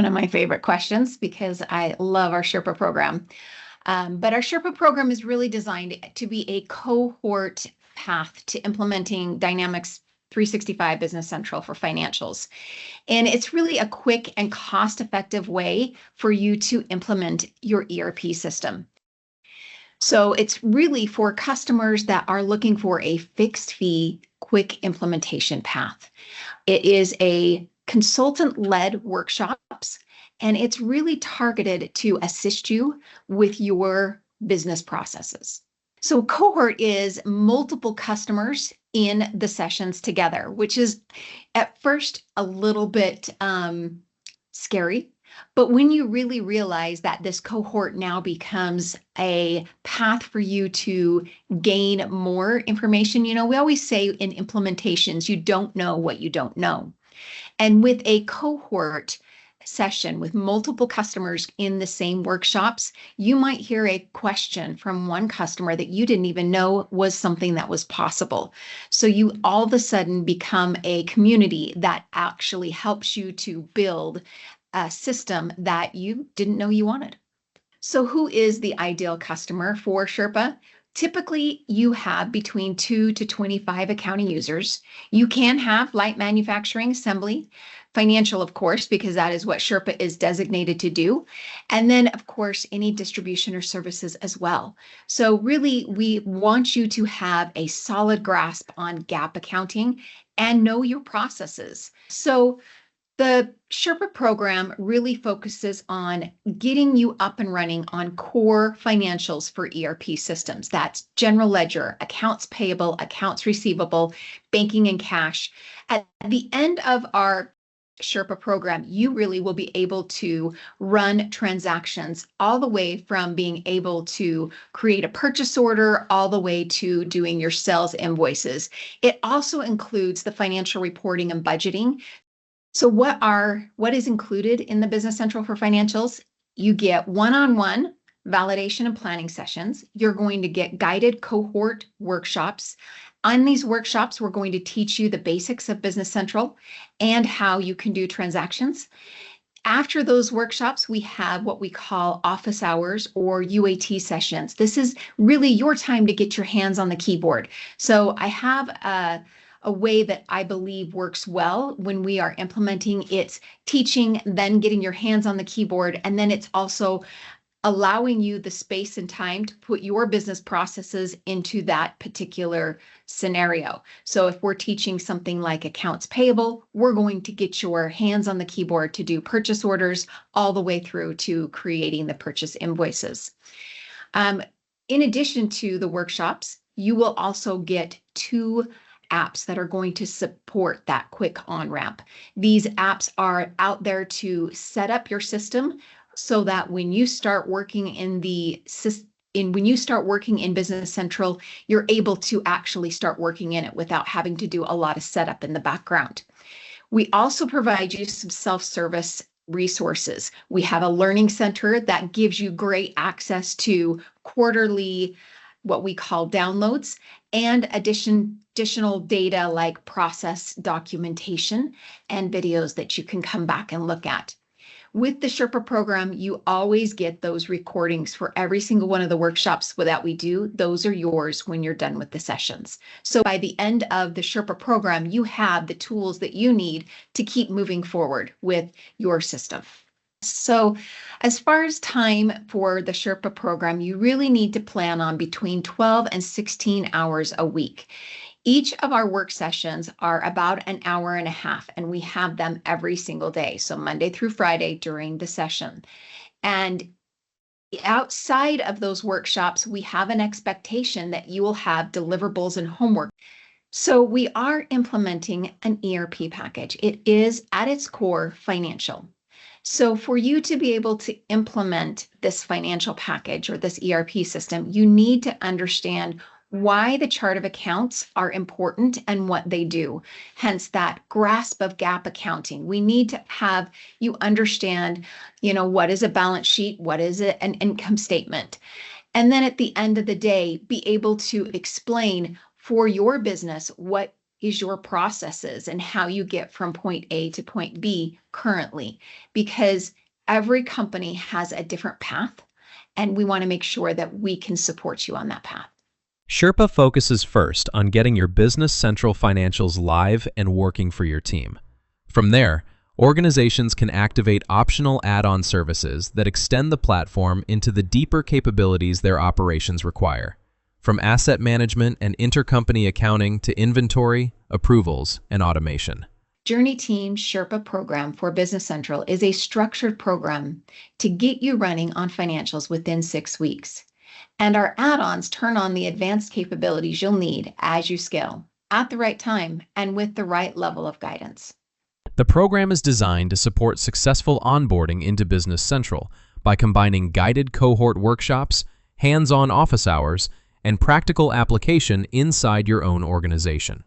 one of my favorite questions because I love our Sherpa program. But our Sherpa program is really designed to be a cohort path to implementing Dynamics 365 Business Central for financials. And it's really a quick and cost-effective way for you to implement your ERP system. So it's really for customers that are looking for a fixed fee, quick implementation path. It is a consultant-led workshops, and it's really targeted to assist you with your business processes. So cohort is multiple customers in the sessions together, which is at first a little bit scary. But when you really realize that this cohort now becomes a path for you to gain more information, we always say in implementations, you don't know what you don't know. And with a cohort session with multiple customers in the same workshops, you might hear a question from one customer that you didn't even know was something that was possible. So you all of a sudden become a community that actually helps you to build a system that you didn't know you wanted. So who is the ideal customer for Sherpa? Typically, you have between 2 to 25 accounting users. You can have light manufacturing, assembly, financial, of course, because that is what Sherpa is designated to do. And then, of course, any distribution or services as well. So really, we want you to have a solid grasp on GAAP accounting and know your processes. So the Sherpa program really focuses on getting you up and running on core financials for ERP systems. That's general ledger, accounts payable, accounts receivable, banking and cash. At the end of our Sherpa program, you really will be able to run transactions all the way from being able to create a purchase order all the way to doing your sales invoices. It also includes the financial reporting and budgeting. So what is included in the Business Central for financials? You get one-on-one validation and planning sessions. You're going to get guided cohort workshops. On these workshops, we're going to teach you the basics of Business Central and how you can do transactions. After those workshops, we have what we call office hours or UAT sessions. This is really your time to get your hands on the keyboard. So I have a way that I believe works well when we are implementing. It's teaching, then getting your hands on the keyboard, and then it's also allowing you the space and time to put your business processes into that particular scenario. So if we're teaching something like accounts payable, we're going to get your hands on the keyboard to do purchase orders all the way through to creating the purchase invoices. In addition to the workshops, you will also get 2 apps that are going to support that quick on-ramp. These apps are out there to set up your system so that when you start working in Business Central, you're able to actually start working in it without having to do a lot of setup in the background. We also provide you some self-service resources. We have a learning center that gives you great access to quarterly, what we call downloads, and additional data like process documentation and videos that you can come back and look at. With the Sherpa program, you always get those recordings for every single one of the workshops that we do. Those are yours when you're done with the sessions. So by the end of the Sherpa program, you have the tools that you need to keep moving forward with your system. So as far as time for the Sherpa program, you really need to plan on between 12 and 16 hours a week. Each of our work sessions are about an hour and a half, and we have them every single day. So Monday through Friday during the session. And outside of those workshops, we have an expectation that you will have deliverables and homework. So we are implementing an ERP package. It is at its core financial. So for you to be able to implement this financial package or this ERP system, you need to understand why the chart of accounts are important and what they do. Hence that grasp of GAAP accounting. We need to have you understand, what is a balance sheet? What is an income statement? And then at the end of the day, be able to explain for your business what is your processes and how you get from point A to point B currently, because every company has a different path, and we want to make sure that we can support you on that path. Sherpa focuses first on getting your Business Central financials live and working for your team. From there, organizations can activate optional add-on services that extend the platform into the deeper capabilities their operations require, from asset management and intercompany accounting to inventory, approvals, and automation. JourneyTeam Sherpa program for Business Central is a structured program to get you running on financials within 6 weeks. And our add-ons turn on the advanced capabilities you'll need as you scale, at the right time and with the right level of guidance. The program is designed to support successful onboarding into Business Central by combining guided cohort workshops, hands-on office hours, and practical application inside your own organization.